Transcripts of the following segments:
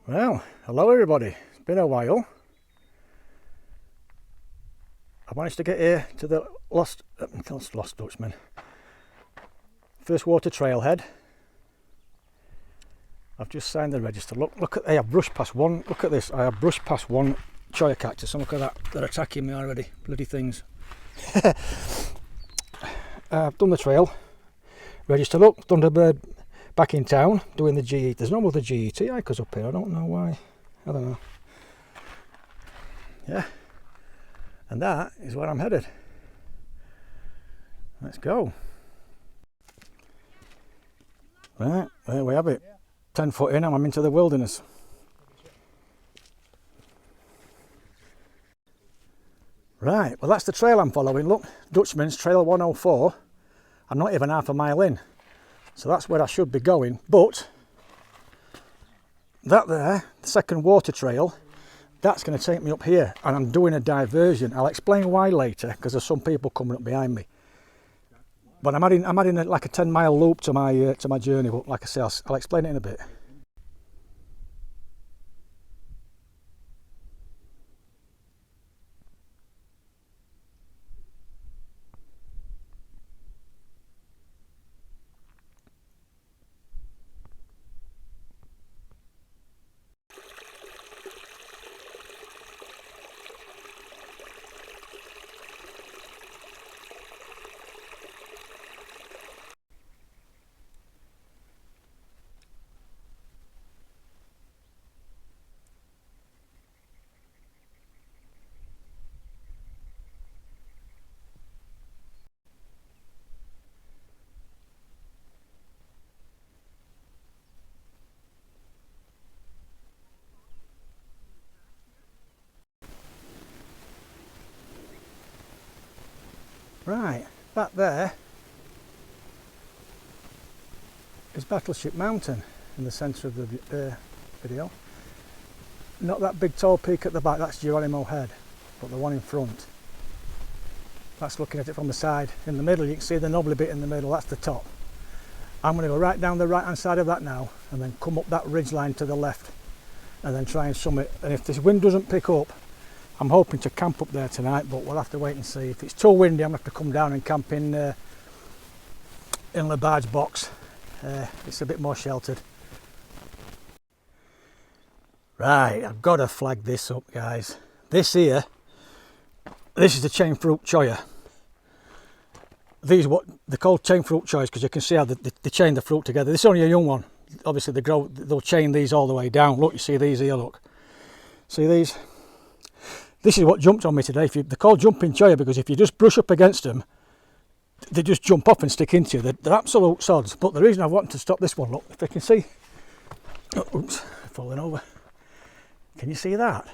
Well, hello everybody. It's been a while. I managed to get here to the Lost Dutchman. First water trailhead. I've just signed the register. Look at, I have brushed past one. Look at this. I have brushed past one cholla cactus, and look at that. They're attacking me already. Bloody things. I've done the trail. Registered up. Thunderbird back in town doing the GE. There's no other GET hikers up here. I don't know why. I don't know. Yeah. And that is where I'm headed. Let's go. Right, there we have it. 10 foot in and I'm into the wilderness. Right, well that's the trail I'm following. Look, Dutchman's Trail 104. I'm not even half a mile in. So that's where I should be going. But that there, the second water trail, that's going to take me up here, and I'm doing a diversion. I'll explain why later, because there's some people coming up behind me. But I'm adding like a 10-mile loop to my journey. But like I say, I'll explain it in a bit. Right, that there is Battleship Mountain in the centre of the video. Not that big tall peak at the back, that's Geronimo Head, but the one in front. That's looking at it from the side. In the middle you can see the knobbly bit in the middle, that's the top. I'm going to go right down the right hand side of that now and then come up that ridge line to the left and then try and summit. And if this wind doesn't pick up, I'm hoping to camp up there tonight, but we'll have to wait and see. If it's too windy, I'm going to have to come down and camp in Labarge box. It's a bit more sheltered. Right, I've got to flag this up, guys. This is the chain fruit cholla. These are what they're called chain fruit chollas because you can see how they chain the fruit together. This is only a young one. Obviously they'll chain these all the way down. Look, you see these here, look. See these? This is what jumped on me today. They're called jumping cholla because if you just brush up against them, they just jump off and stick into you. They're absolute sods. But the reason I wanted to stop this one, look, if you can see, oh, oops, falling over. Can you see that?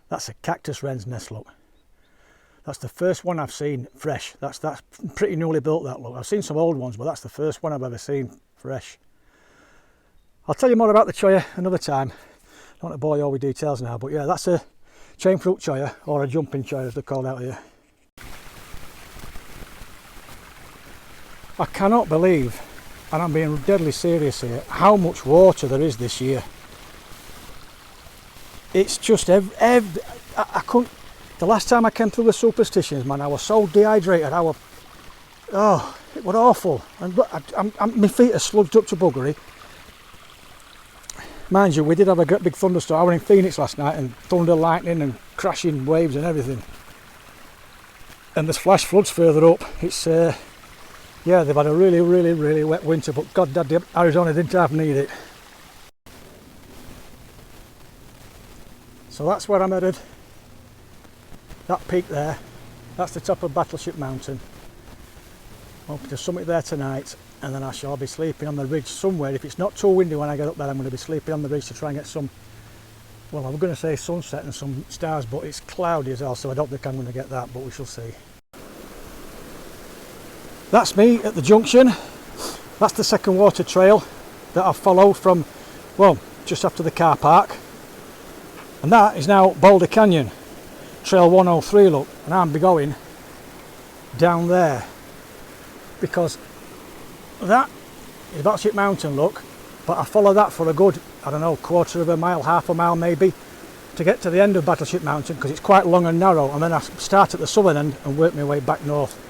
That's a cactus wren's nest, look. That's the first one I've seen fresh. That's pretty newly built, that look. I've seen some old ones, but that's the first one I've ever seen fresh. I'll tell you more about the cholla another time. I don't want to bore you all with details now, but yeah, that's a chain fruit cholla, or a jumping cholla as they're called out here. I cannot believe, and I'm being deadly serious here, how much water there is this year. It's just I couldn't. The last time I came through the superstitions, man, I was so dehydrated. Oh, it was awful. And my feet are sludged up to buggery. Mind you, we did have a great big thunderstorm. I was in Phoenix last night and thunder, lightning and crashing waves and everything. And there's flash floods further up. It's, yeah, they've had a really, really, really wet winter, but God damn, Arizona didn't half need it. So that's where I'm headed. That peak there, that's the top of Battleship Mountain. Hoping to summit there tonight, and then I shall be sleeping on the ridge somewhere. If it's not too windy when I get up there, I'm going to be sleeping on the ridge to try and get some, well, I'm going to say sunset and some stars, but it's cloudy as well, so I don't think I'm going to get that, but we shall see. That's me at the junction. That's the second water trail that I follow from, well, just after the car park. And that is now Boulder Canyon, Trail 103, look, and I'll be going down there because that is Battleship Mountain, look, But I follow that for a good, I don't know, quarter of a mile, half a mile maybe, to get to the end of Battleship Mountain, because it's quite long and narrow, and then I start at the southern end and work my way back north.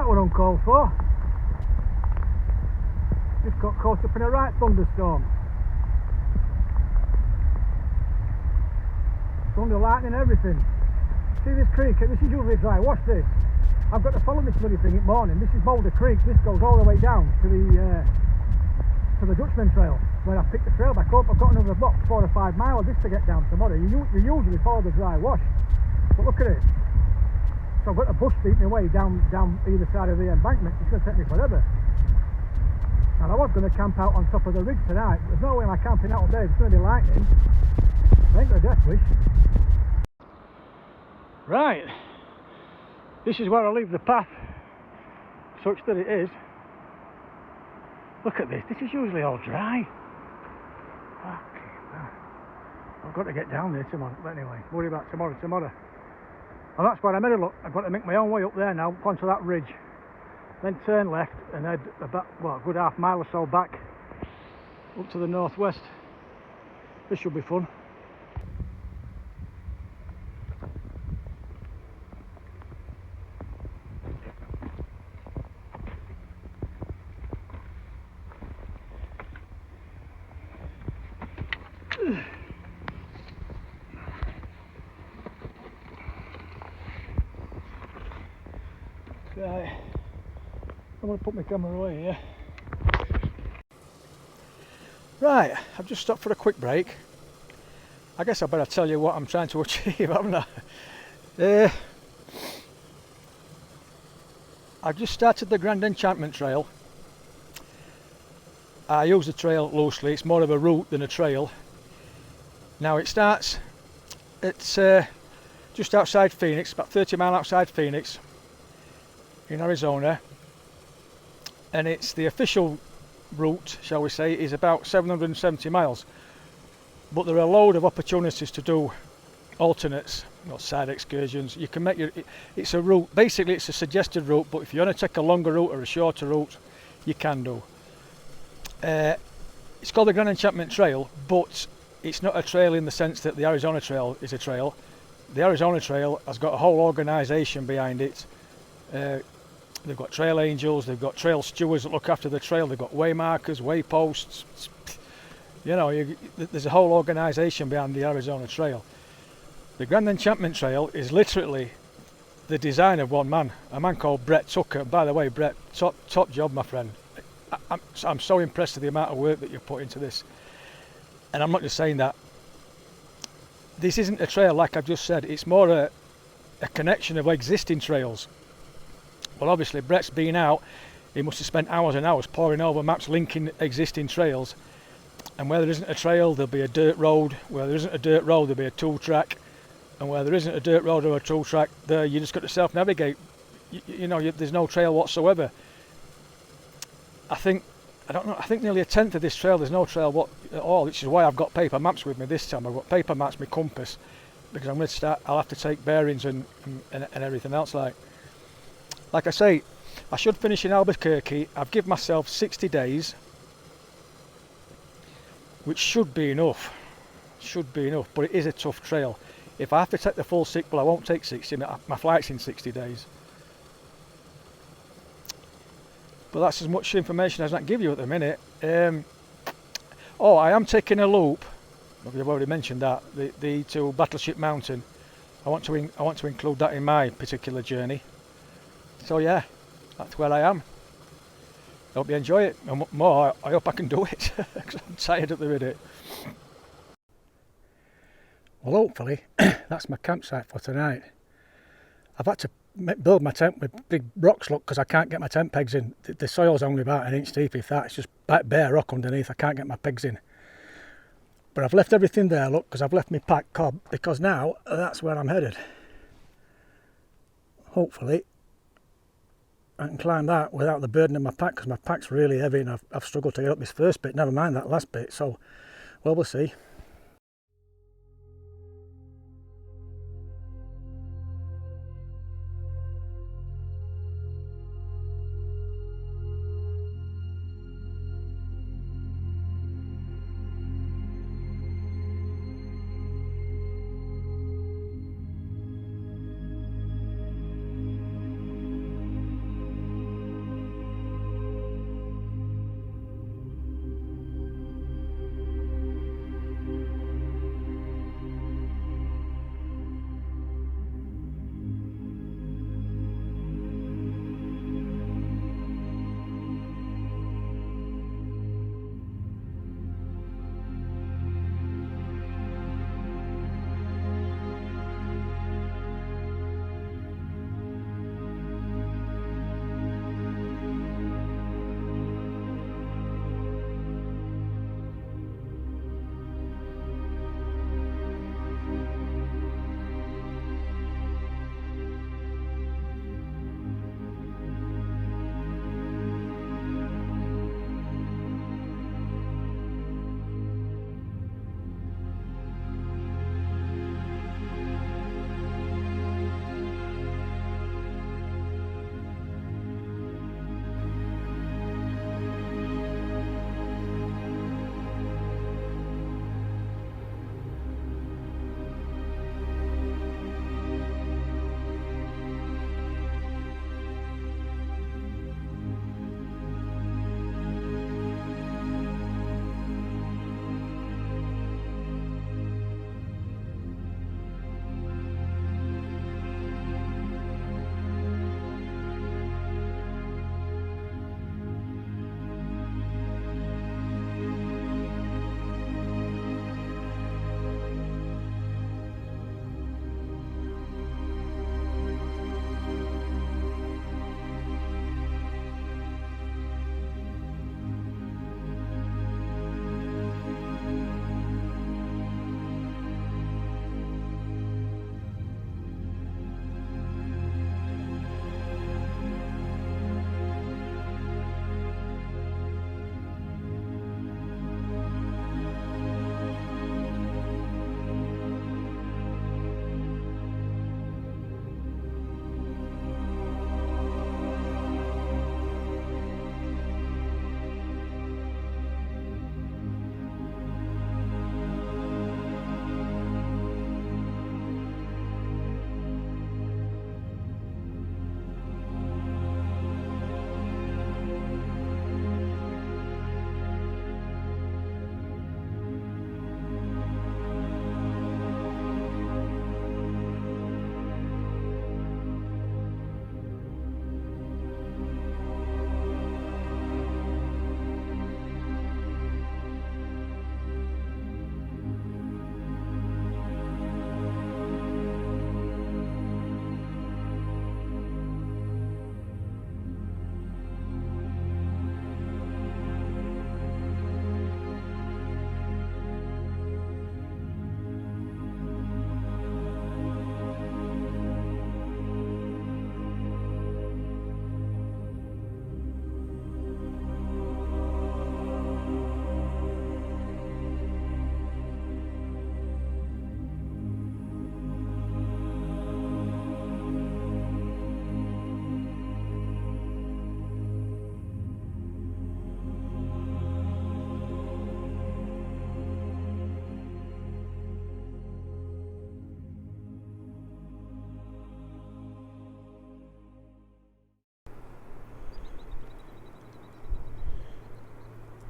Uncalled for. Just got caught up in a right thunderstorm. Thunder, lightning, everything. See this creek? This is usually dry. Watch this. I've got to follow this bloody thing in the morning. This is Boulder Creek. This goes all the way down to the Dutchman Trail, where I picked the trail back up. I've got another box, 4 or 5 miles just to get down tomorrow. You usually follow the dry wash, but look at it. So I've got a bus beat my way down either side of the embankment. It's going to take me forever. And I was going to camp out on top of the rig tonight, but there's no way I'm camping out there. It's going to be lightning. I ain't got a death wish. Right, this is where I leave the path, such that it is. Look at this. This is usually all dry. I've got to get down there tomorrow. But anyway, worry about tomorrow. And that's where I'm headed. Look, I've got to make my own way up there now, onto that ridge, then turn left and head about, well, a good half mile or so back up to the northwest. This should be fun. Right, I'm going to put my camera away here. Right, I've just stopped for a quick break. I guess I better tell you what I'm trying to achieve, haven't I? I've just started the Grand Enchantment Trail. I use the trail loosely, it's more of a route than a trail. Now it starts at just outside Phoenix, about 30 miles outside Phoenix, in Arizona, and it's the official route, shall we say, is about 770 miles, but there are a load of opportunities to do alternates, side excursions. You can make it's a route, basically it's a suggested route, but if you want to take a longer route or a shorter route, you can do. It's called the Grand Enchantment Trail, but it's not a trail in the sense that the Arizona Trail is a trail. The Arizona Trail has got a whole organisation behind it. They've got trail angels, they've got trail stewards that look after the trail, they've got waymarkers, wayposts. There's a whole organisation behind the Arizona Trail. The Grand Enchantment Trail is literally the design of one man, a man called Brett Tucker. By the way, Brett, top job, my friend. I'm so impressed with the amount of work that you put into this. And I'm not just saying that. This isn't a trail like I've just said, it's more a connection of existing trails. Well, obviously Brett's been out, he must have spent hours and hours poring over maps linking existing trails, and where there isn't a trail there'll be a dirt road, where there isn't a dirt road there'll be a tool track, and where there isn't a dirt road or a tool track, there you just got to self-navigate. There's no trail whatsoever. I think nearly a tenth of this trail there's no trail at all, which is why I've got paper maps with me this time. I've got paper maps, my compass, because I'm going to start, I'll have to take bearings and everything else. Like I say, I should finish in Albuquerque. I've given myself 60 days, which should be enough, but it is a tough trail. If I have to take the full 6, well, I won't take 60, my flight's in 60 days. But that's as much information as I can give you at the minute. I am taking a loop, I've already mentioned that, to Battleship Mountain. I want to include that in my particular journey. So yeah, that's where I am. I hope you enjoy it, and more, I hope I can do it, because I'm tired at the minute. Well, hopefully, that's my campsite for tonight. I've had to build my tent with big rocks, look, because I can't get my tent pegs in. The soil's only about 1 inch deep, if that. It's just bare rock underneath, I can't get my pegs in. But But I've left everything there, look, because I've left my pack cob, because now that's where I'm headed. Hopefully I can climb that without the burden of my pack, because my pack's really heavy and I've struggled to get up this first bit, never mind that last bit. So, well, we'll see.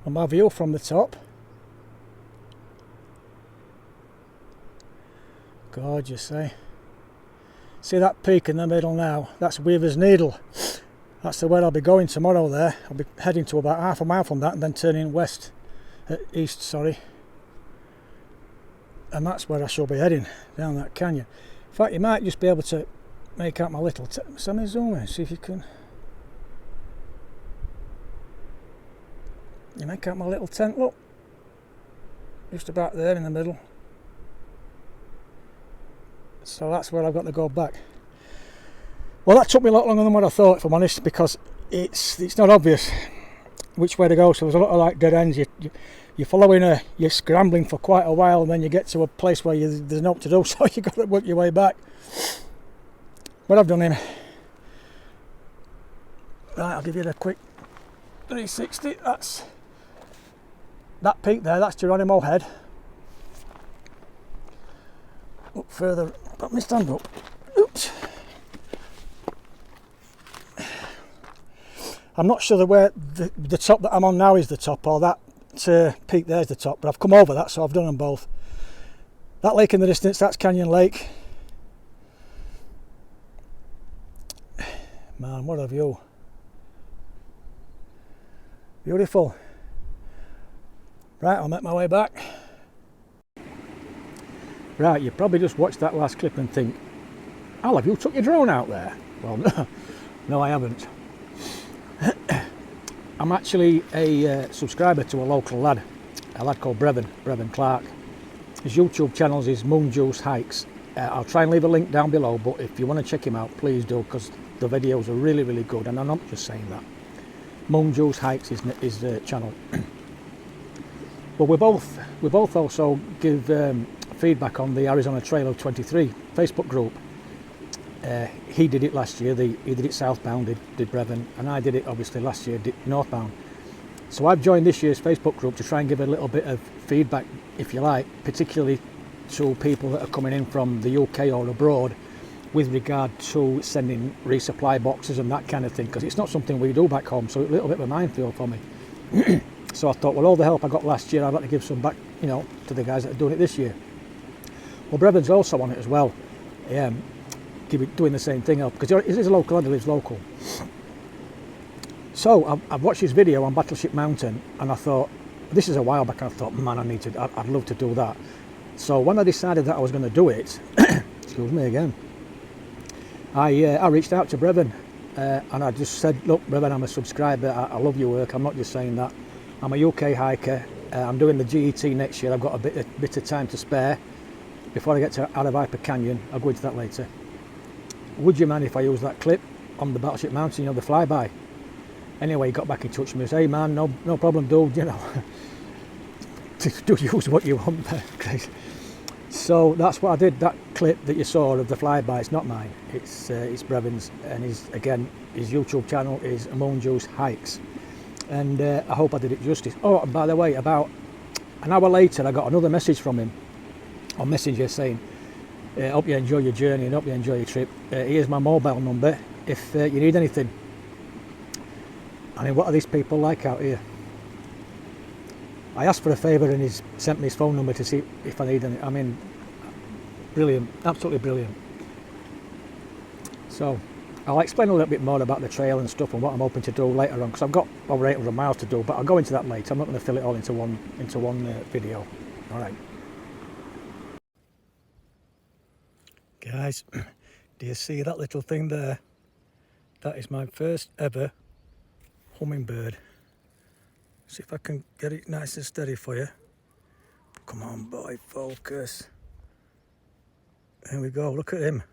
And my view from the top, gorgeous, eh? See that peak in the middle now? That's Weaver's Needle. That's the way I'll be going tomorrow there. I'll be heading to about half a mile from that and then turning west, east, sorry. And that's where I shall be heading, down that canyon. In fact, you might just be able to make out my little let me zoom in, see if you can. You make out my little tent, look. just about there in the middle. So that's where I've got to go back. Well, that took me a lot longer than what I thought, if I'm honest, because it's not obvious which way to go. So there's a lot of like dead ends. You're following you're scrambling for quite a while, and then you get to a place where there's nothing to do, so you've got to work your way back. But I've done him. Right, I'll give you a quick 360. That's that peak there, that's Geronimo Head. Up further, got my stand up. Oops. I'm not sure where the top that I'm on now is the top, or that peak there's the top, but I've come over that, so I've done them both. That lake in the distance, that's Canyon Lake. Man, what a view. Beautiful. Right, I'll make my way back. Right, you probably just watched that last clip and think, Al, have you took your drone out there? Well, no, I haven't. I'm actually a subscriber to a local lad, a lad called Brevin Clark. His YouTube channel is Moon Juice Hikes. I'll try and leave a link down below, but if you want to check him out, please do, because the videos are really, really good, and I'm not just saying that. Moon Juice Hikes is the channel. But we both also give feedback on the Arizona Trail of 23 Facebook group. He did it last year, he did it southbound, did Brevin, and I did it obviously last year, did northbound. So I've joined this year's Facebook group to try and give a little bit of feedback, if you like, particularly to people that are coming in from the UK or abroad with regard to sending resupply boxes and that kind of thing, because it's not something we do back home, so it's a little bit of a minefield for me. So I thought, well, all the help I got last year, I'd like to give some back, you know, to the guys that are doing it this year. Well, Brevin's also on it as well, doing the same thing up, because he's a local and he lives local. So I've watched his video on Battleship Mountain, and I thought, this is a while back, and I thought, man, I'd love to do that. So when I decided that I was going to do it, excuse me again, I reached out to Brevin, and I just said, look, Brevin, I'm a subscriber, I love your work, I'm not just saying that. I'm a UK hiker, I'm doing the GET next year, I've got a bit of time to spare before I get out of Hyper Canyon. I'll go into that later. Would you mind if I use that clip on the Battleship Mountain, you know, the flyby? Anyway, he got back in touch with me and said, hey man, no problem, dude, you know, do use what you want there. So that's what I did. That clip that you saw of the flyby, it's not mine, it's Brevin's, and his YouTube channel is Moon Juice Hikes, and I hope I did it justice. Oh, and by the way, about an hour later I got another message from him on Messenger saying, hope you enjoy your journey and hope you enjoy your trip. Here's my mobile number if you need anything. I mean, what are these people like out here? I asked for a favour and he's sent me his phone number to see if I need anything. I mean, brilliant, absolutely brilliant. So I'll explain a little bit more about the trail and stuff and what I'm hoping to do later on, because I've got over 800 miles to do, but I'll go into that later. I'm not going to fill it all into one video. All right. Guys, do you see that little thing there? That is my first ever hummingbird. See if I can get it nice and steady for you. Come on, boy, focus. There we go, look at him.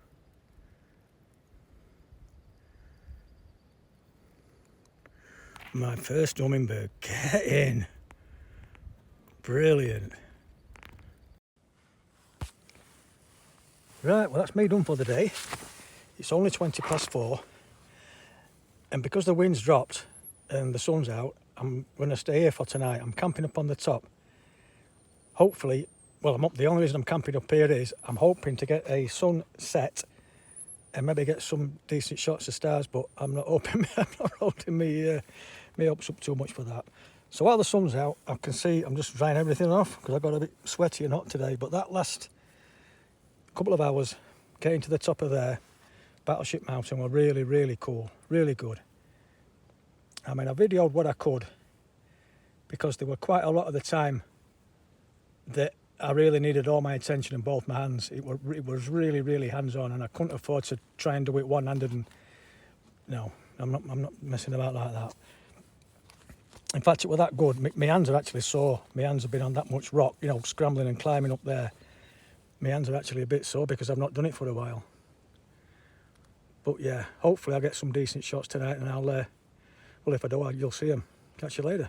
My first hummingbird, get in. Brilliant. Right, well that's me done for the day. It's only 4:20, and because the wind's dropped and the sun's out, I'm going to stay here for tonight. I'm camping up on the top. Hopefully, well, the only reason I'm camping up here is I'm hoping to get a sunset and maybe get some decent shots of stars, but I'm not holding me hopes up too much for that. So while the sun's out, I can see I'm just drying everything off because I got a bit sweaty and hot today, but that last couple of hours getting to the top of there, Battleship Mountain, were really, really cool, really good. I mean, I videoed what I could because there were quite a lot of the time that I really needed all my attention in both my hands. It was really, really hands-on, and I couldn't afford to try and do it one-handed. And no, I'm not messing about like In fact, it was that good. My hands are actually sore. My hands have been on that much rock, you know, scrambling and climbing up there. My hands are actually a bit sore because I've not done it for a while. But yeah, hopefully I'll get some decent shots tonight, and I'll, well, if I do, you'll see them. Catch you later.